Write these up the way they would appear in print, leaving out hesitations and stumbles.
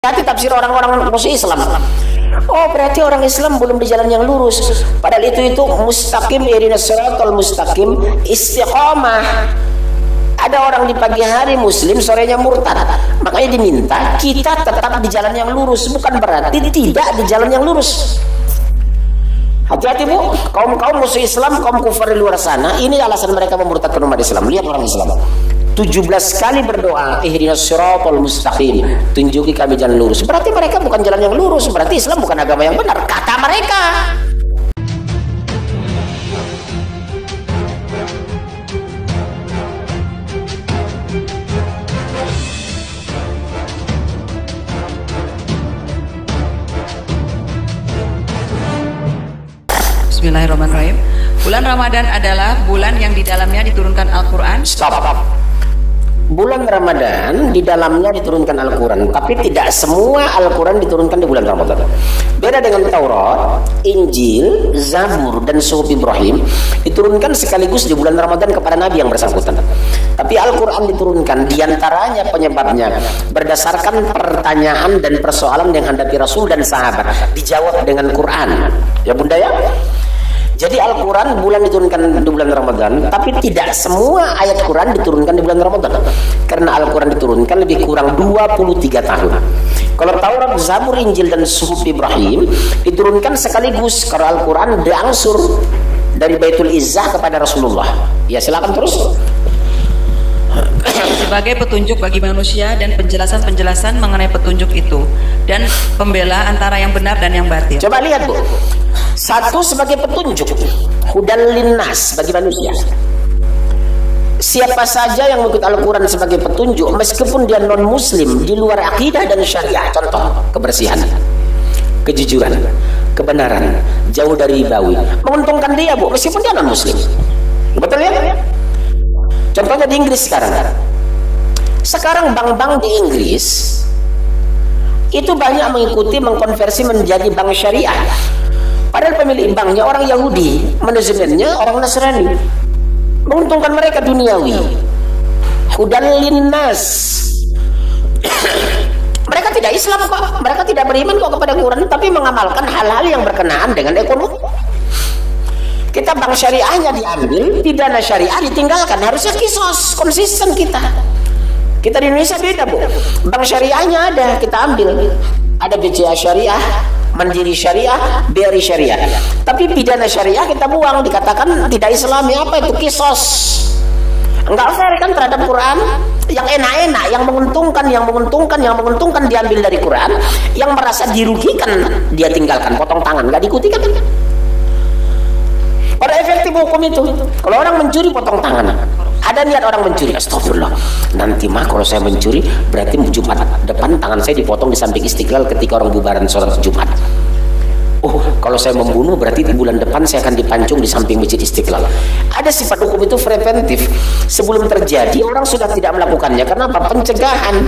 Hati tafsir orang-orang musuh Islam. Oh, berarti orang Islam belum di jalan yang lurus. Padahal itu mustaqim, ihdinas siratal mustaqim, istiqomah. Ada orang di pagi hari muslim, sorenya murtad. Makanya diminta kita tetap di jalan yang lurus, bukan berarti tidak di jalan yang lurus. Hati-hati bu, kaum musuh Islam, kaum kufar di luar sana, ini alasan mereka memurtadkan umat Islam. Lihat orang Islam 17 kali berdoa, ihdinas siratal mustaqim, tunjuki kami jalan lurus. Berarti mereka bukan jalan yang lurus, berarti Islam bukan agama yang benar, kata mereka. Bismillahirrahmanirrahim. Bulan Ramadan adalah bulan yang di dalamnya diturunkan Al-Quran. Stop. Bulan Ramadan di dalamnya diturunkan Al-Quran, tapi tidak semua Al-Quran diturunkan di bulan Ramadan. Beda dengan Taurat, Injil, Zabur, dan Suhuf Ibrahim diturunkan sekaligus di bulan Ramadan kepada Nabi yang bersangkutan. Tapi Al-Quran diturunkan diantaranya penyebabnya berdasarkan pertanyaan dan persoalan yang hadapi Rasul dan sahabat, dijawab dengan Quran. Ya bunda ya. Jadi Al-Quran bulan diturunkan di bulan Ramadan, tapi tidak semua ayat Quran diturunkan di bulan Ramadan. Karena Al-Quran diturunkan lebih kurang 23 tahun. Kalau Taurat, Zabur, Injil, dan Suhuf Ibrahim diturunkan sekaligus. Kalau Al-Quran diangsur dari Baitul Izzah kepada Rasulullah. Ya silakan terus. Sebagai petunjuk bagi manusia dan penjelasan-penjelasan mengenai petunjuk itu, dan pembela antara yang benar dan yang batil. Coba lihat bu, satu sebagai petunjuk, hudal linnas bagi manusia. Siapa saja yang mengikuti Al-Quran sebagai petunjuk, meskipun dia non muslim, di luar akidah dan syariah, contoh kebersihan, kejujuran, kebenaran, jauh dari ribawi, menguntungkan dia bu, meskipun dia non muslim. Betul ya? Contohnya di Inggris sekarang bank-bank di Inggris itu banyak mengikuti mengkonversi menjadi bank syariah. Padahal pemilik banknya orang Yahudi, manajemennya orang Nasrani, menguntungkan mereka duniawi. Hudal linnas. Mereka tidak Islam kok, mereka tidak beriman kok kepada Quran, tapi mengamalkan hal-hal yang berkenaan dengan ekonomi. Kita bank syariahnya diambil, pidana syariah ditinggalkan. Harusnya kisos, konsisten kita. Kita di Indonesia beda bu. Bank syariahnya ada, kita ambil. Ada BCA syariah, Mandiri syariah, BRI syariah. Tapi pidana syariah kita buang, dikatakan tidak Islami. Apa itu? Kisos. Enggak fair kan terhadap Quran. Yang enak-enak, yang menguntungkan diambil dari Quran. Yang merasa dirugikan dia tinggalkan, potong tangan, nggak diikuti kan? Pada efektif hukum itu, kalau orang mencuri potong tangan. Ada niat orang mencuri, astagfirullah. Nanti mah kalau saya mencuri, berarti Jumat depan tangan saya dipotong di samping Istiqlal ketika orang bubaran sholat Jumat. Oh, kalau saya membunuh berarti di bulan depan saya akan dipancung di samping Masjid Istiqlal. Ada sifat hukum itu preventif. Sebelum terjadi orang sudah tidak melakukannya. Karena apa? Pencegahan.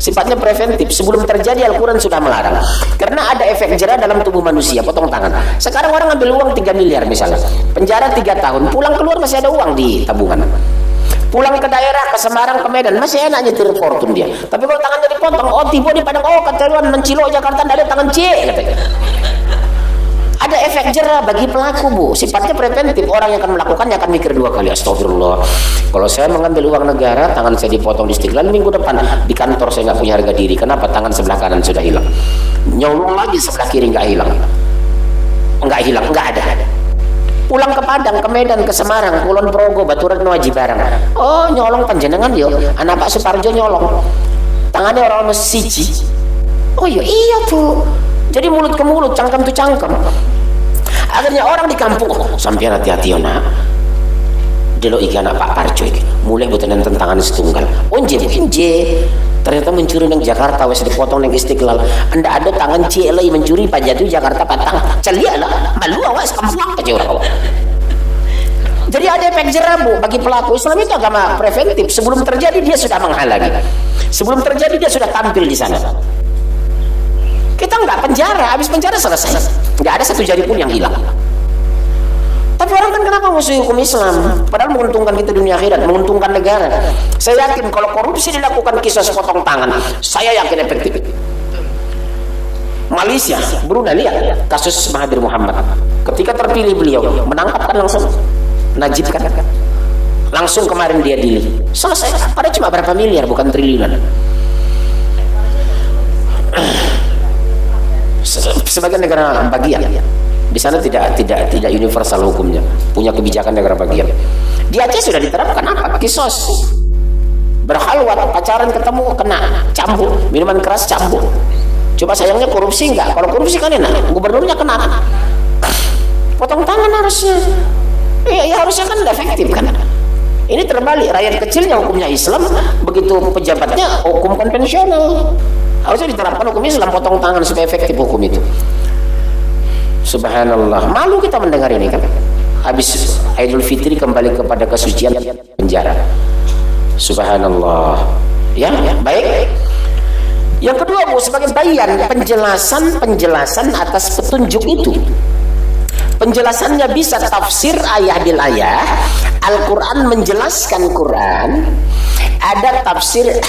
Sifatnya preventif. Sebelum terjadi Al-Quran sudah melarang. Karena ada efek jera dalam tubuh manusia, potong tangan. Sekarang orang ambil uang 3 miliar misalnya, penjara 3 tahun, pulang keluar masih ada uang di tabungan. Pulang ke daerah, ke Semarang, ke Medan, masih enak nyetir fortune dia. Tapi kalau tangannya dipotong, oh tiba di Padang, oh keteruan mencilok Jakarta, ada tangan C katanya. Ada efek jera bagi pelaku bu, sifatnya preventif. Orang yang akan melakukannya akan mikir 2 kali. Astagfirullah, kalau saya mengambil uang negara, tangan saya dipotong di Istiqlal, minggu depan di kantor saya nggak punya harga diri. Kenapa? Tangan sebelah kanan sudah hilang, nyolong lagi sebelah kiri nggak hilang, nggak ada. Pulang ke Padang, ke Medan, ke Semarang, Kulon Progo, Baturetno, Aji Barang, oh nyolong panjenengan yo, anak Pak Suparjo nyolong, tangannya orang mesiji. Oh iya tuh. Jadi mulut ke mulut, cangkem tuh cangkem. Akhirnya orang di kampung, oh, sampai hati-hati nak. Delo iki anak Pak Parjo iki. Mulai buatan tangan setunggal. Onje. Ternyata mencuri nang Jakarta wes dipotong nang Istiqlal. Anda ada tangan cilai mencuri pajatu Jakarta patang. Celia lah, malu awas kampung ke orang. Jadi ada efek jera bu bagi pelaku. Islam itu agama preventif. Sebelum terjadi dia sudah menghalangi. Sebelum terjadi dia sudah tampil di sana. Kita nggak penjara, habis penjara selesai, nggak ada satu jari pun yang hilang. Tapi orang kan kenapa musuh hukum Islam? Padahal menguntungkan kita dunia akhirat, menguntungkan negara. Saya yakin kalau korupsi dilakukan kisos potong tangan, saya yakin efektif. Malaysia, Brunei, lihat kasus Mahathir Muhammad. Ketika terpilih beliau, menangkap kan langsung, Najib kan, langsung kemarin dia deal. Selesai. Padahal cuma berapa miliar, bukan triliunan. Sebagai negara bagian, di sana tidak universal hukumnya, punya kebijakan negara bagian. Di Aceh sudah diterapkan apa? Kisos, berhalwat, pacaran ketemu kena cambuk, minuman keras cambuk. Coba sayangnya korupsi enggak? Kalau korupsi kan enak, gubernurnya kena potong tangan harusnya. Ya harusnya kan efektif kan. Ini terbalik, rakyat kecilnya hukumnya Islam, begitu pejabatnya hukum konvensional. Harusnya diterapkan hukum Islam, potong tangan supaya efektif hukum itu. Subhanallah, malu kita mendengar ini kan. Habis Idul Fitri kembali kepada kesucian penjara. Subhanallah. Ya, baik. Yang kedua, Bu, sebagai bayan penjelasan atas petunjuk itu. Penjelasannya bisa tafsir ayah bil ayah, Al-Quran menjelaskan Quran, ada tafsir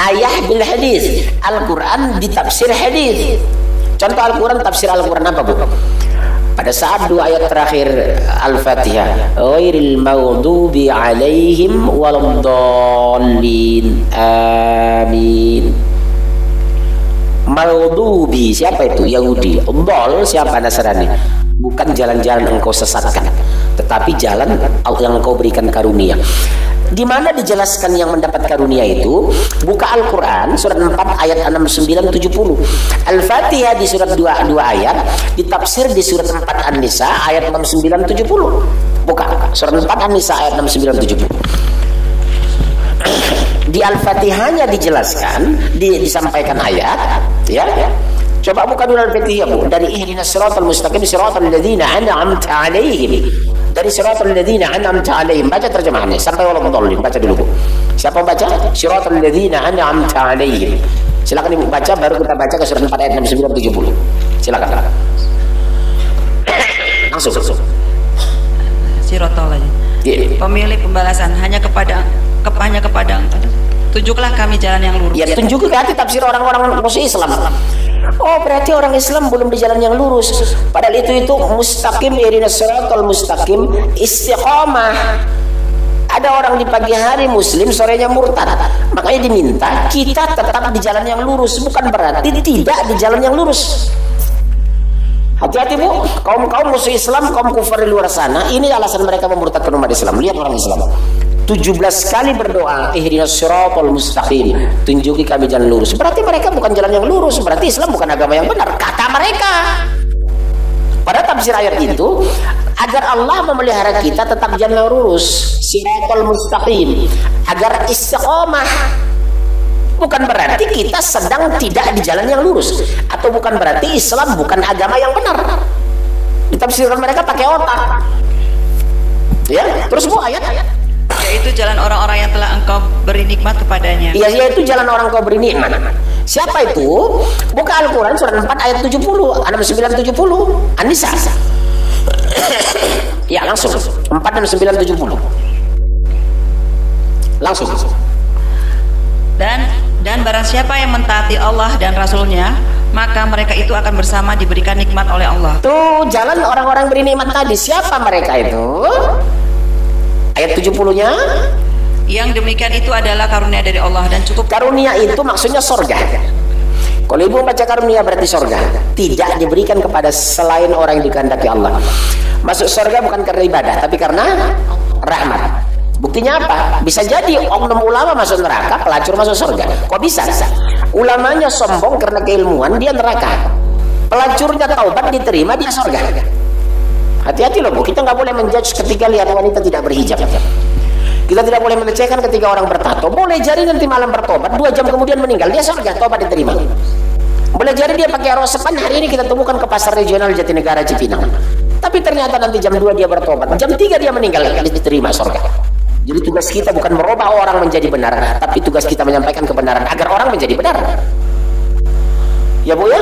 ayah bil hadis, Al-Quran ditafsir hadis. Contoh Al-Quran, tafsir Al-Quran apa, Bu? Pada saat dua ayat terakhir Al-Fatihah, ghairil maghdubi alaihim waladdallin, amin. Maghdubi siapa itu? Yahudi. Dhal siapa? Nasrani. Bukan jalan-jalan engkau sesatkan, tetapi jalan yang engkau berikan karunia. Di mana dijelaskan yang mendapat karunia itu? Buka Al-Quran surat 4 ayat 69 70. Al-Fatihah di surat 2 ayat, ditafsir di surat 4 An-Nisa ayat 69 70. Buka surat 4 An-Nisa ayat 69 70. Di Al-Fatihahnya dijelaskan, disampaikan ayat, ya. Coba buka dulu Al-Fatihah, Bu. Dari ihdinas siratal mustaqim siratal ladzina an'amta 'alaihim. Dari siratal ladzina an'amta 'alaihim. Baca terjemahannya sampai waladdallin. Baca dulu, Bu. Siapa baca? Siratal ladzina an'amta 'alaihim. Silakan Ibu baca, baru kita baca ke surat 4 ayat 69 70. Silakan. Langsung. Siratal aja. Pemilik pembalasan hanya kepada tunjuklah kami jalan yang lurus. Ya, tunjuk ke hati tafsir orang-orang musuh Islam. Oh, berarti orang Islam belum di jalan yang lurus. Padahal itu mustaqim, ihdinas siratal mustaqim, istiqamah. Ada orang di pagi hari muslim, sorenya murtad. Makanya diminta kita tetap di jalan yang lurus, bukan berarti tidak di jalan yang lurus. Hati-hati, Bu, kaum musuh Islam, kaum kufar di luar sana, ini alasan mereka memurtadkan umat Islam. Lihat orang Islam 17 kali berdoa, ihdinas siratal mustaqim, tunjuki kami jalan lurus. Berarti mereka bukan jalan yang lurus, berarti Islam bukan agama yang benar, kata mereka. Pada tafsir ayat itu, agar Allah memelihara kita tetap jalan yang lurus, siratal mustaqim, agar istiqomah. Bukan berarti kita sedang tidak di jalan yang lurus, atau bukan berarti Islam bukan agama yang benar. Ditafsirkan mereka pakai otak. Ya, terus Bu ayat. Yaitu jalan orang-orang yang telah engkau beri nikmat kepadanya. Iya, yaitu jalan orang kau beri nikmat. Siapa itu? Buka Al-Quran surat 4 ayat 70, 69 70, An-Nisa. Ya, langsung 4 dan 9 70. Langsung. Dan barang siapa yang mentaati Allah dan Rasulnya, maka mereka itu akan bersama diberikan nikmat oleh Allah. Tuh jalan orang-orang beri nikmat tadi. Siapa mereka itu? Ayat 70-nya, yang demikian itu adalah karunia dari Allah dan cukup. Karunia itu maksudnya sorga. Kalau Ibu baca karunia berarti sorga, tidak diberikan kepada selain orang yang dikehendaki Allah. Masuk sorga bukan karena ibadah, tapi karena rahmat. Buktinya apa? Bisa jadi oknum ulama masuk neraka, pelacur masuk sorga. Kok bisa? Ulamanya sombong karena keilmuan, dia neraka. Pelacurnya taubat, diterima, dia sorga. Hati-hati loh, Bu, kita nggak boleh menjudge ketika lihat wanita tidak berhijab. Kita tidak boleh melecehkan ketika orang bertato. Boleh jadi nanti malam bertobat, 2 jam kemudian meninggal, dia surga, tobat diterima. Boleh jadi dia pakai rosepan, hari ini kita temukan ke pasar regional Jatinegara Cipinang. Tapi ternyata nanti jam 2 dia bertobat, jam 3 dia meninggal, diterima surga. Jadi tugas kita bukan merubah orang menjadi benar, tapi tugas kita menyampaikan kebenaran agar orang menjadi benar. Ya, Bu, ya?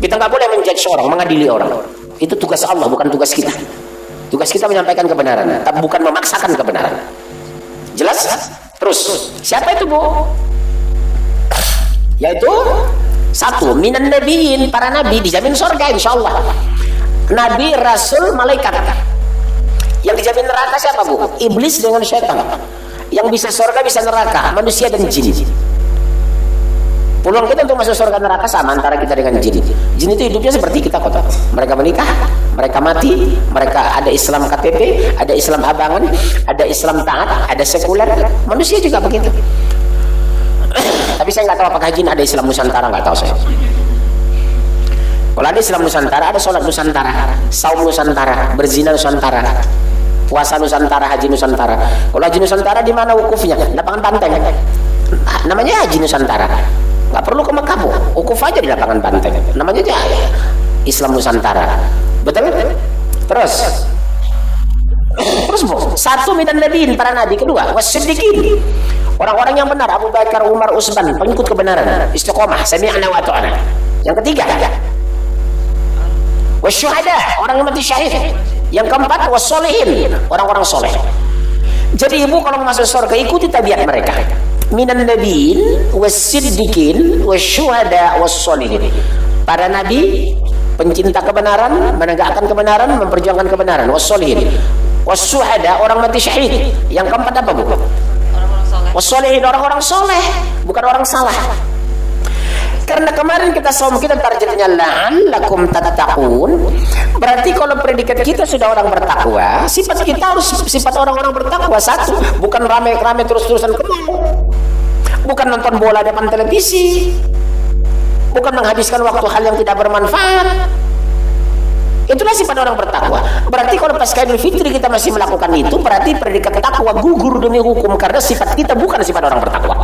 Kita nggak boleh menjudge orang, mengadili orang. Itu tugas Allah, bukan tugas kita. Tugas kita menyampaikan kebenaran, tapi bukan memaksakan kebenaran. Jelas? Terus, siapa itu, Bu? Yaitu Satu, minan nabiin, para nabi dijamin surga insyaallah. Nabi, rasul, malaikat. Yang dijamin neraka siapa, Bu? Iblis dengan syaitan. Yang bisa surga bisa neraka, manusia dan jin. Peluang kita untuk masuk surga neraka sama antara kita dengan jin. Jin itu hidupnya seperti kita kok. Mereka menikah, mereka mati, mereka ada Islam KTP, ada Islam abangan, ada Islam taat, ada sekuler. Manusia juga begitu. Tapi saya nggak tahu apakah jin ada Islam Nusantara, nggak tahu saya. Kalau ada Islam Nusantara, ada sholat Nusantara, saum Nusantara, berzina Nusantara, puasa Nusantara, haji Nusantara. Kalau haji Nusantara di mana wukufnya? Lapangan Banteng. Namanya haji Nusantara. Nggak perlu ke Mekah, Bu. Wukuf aja di lapangan Banteng. Namanya aja Islam Nusantara. Betul? Terus, Bu. Satu, minan nabiin, para nabi. Kedua, wasiddiqin, orang-orang yang benar. Abu Bakar, Umar, Utsman, pengikut kebenaran, istiqomah, sami'na wa ata'na. Yang ketiga, wasyuhada, orang yang mati syahid. Yang keempat, wassolihin, orang-orang soleh. Jadi ibu kalau masuk surga ikuti tabiat mereka. Minan nabiin, wasiddiqin, wasyuhada, wassolihin. Para nabi, pencinta kebenaran, menegakkan kebenaran, memperjuangkan kebenaran. Wassolihin, wasyuhada, orang mati syahid. Yang keempat apa, Bu? Wassolihin, orang-orang soleh, bukan orang salah. Karena kemarin kita targetnya la'allakum tattaqun. Berarti kalau predikat kita sudah orang bertakwa, sifat kita harus sifat orang-orang bertakwa. Satu, bukan rame-rame terus-terusan ke mall, bukan nonton bola depan televisi, bukan menghabiskan waktu hal yang tidak bermanfaat. Itulah sifat orang bertakwa. Berarti kalau pas Idul Fitri kita masih melakukan itu, berarti predikat takwa gugur demi hukum, karena sifat kita bukan sifat orang bertakwa.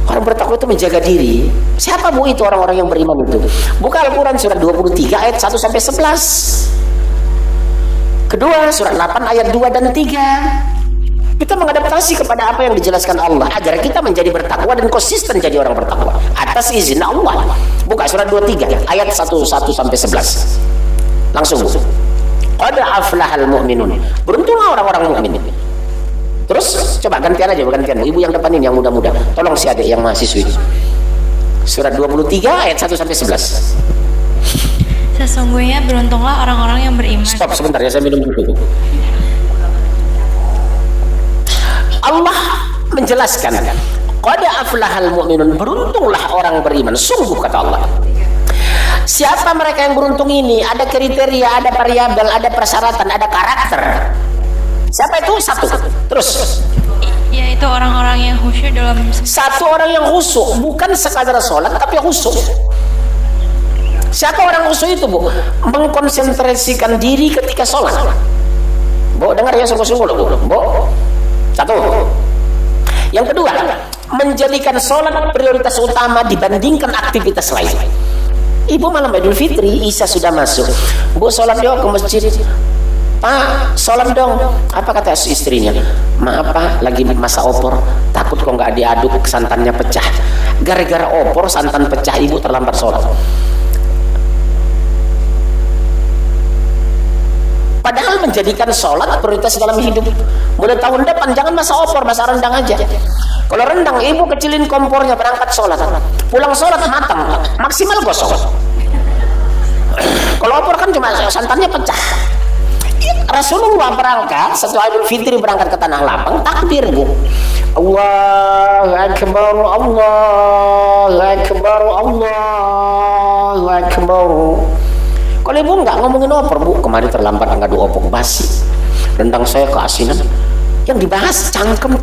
Orang bertakwa itu menjaga diri. Siapa, Bu, itu orang-orang yang beriman itu? Buka Al-Quran surat 23 ayat 1 sampai 11. Kedua, surat 8 ayat 2 dan 3. Kita mengadaptasi kepada apa yang dijelaskan Allah agar kita menjadi bertakwa dan konsisten jadi orang bertakwa atas izin Allah. Buka surat 23 ayat 1 sampai 11. Langsung, Bu. Qad aflahal mu'minun. Beruntunglah orang-orang mukmin. Terus coba gantian aja, gantian. Ibu yang depan ini yang muda-muda. Tolong si adik yang mahasiswi. Surat 23 ayat 1 sampai 11. Sesungguhnya beruntunglah orang-orang yang beriman. Stop sebentar ya, saya minum dulu. Allah menjelaskan, qad aflahal mu'minun, beruntunglah orang beriman. Sungguh kata Allah. Siapa mereka yang beruntung ini? Ada kriteria, ada variabel, ada persyaratan, ada karakter. Siapa itu? Satu. Terus, yaitu orang-orang yang khusyuk dalam. satu, orang yang khusyuk, bukan sekadar sholat tapi khusyuk. Siapa orang khusyuk itu, Bu? Mengkonsentrasikan diri ketika sholat. Bu, dengar ya sungguh-sungguh loh, Bu. Satu. Yang kedua, menjadikan sholat prioritas utama dibandingkan aktivitas lain. Ibu malam Idul Fitri, Isya sudah masuk. Bu, sholat yuk ke masjid. Pak, sholat dong. Apa kata istrinya? Maaf Pak, lagi masa opor, takut kok nggak diaduk santannya pecah. Gara-gara opor santan pecah, ibu terlambat sholat. Padahal menjadikan sholat prioritas dalam hidup. Mulai tahun depan jangan masa opor, masa rendang aja. Kalau rendang, ibu kecilin kompornya, berangkat sholat. Pulang sholat matang, maksimal gosong. Kalau opor kan cuma santannya pecah. Rasulullah berangkat setelah Idul Fitri, berangkat ke Tanah Lapang, takbir, Bu. Allahu Akbar, Allahu Akbar, Allahu Akbar. Kalau ibu nggak ngomongin opor, Bu, kemarin terlambat nggak ada opor basi, rendang saya keasinan. Yang dibahas cangkem.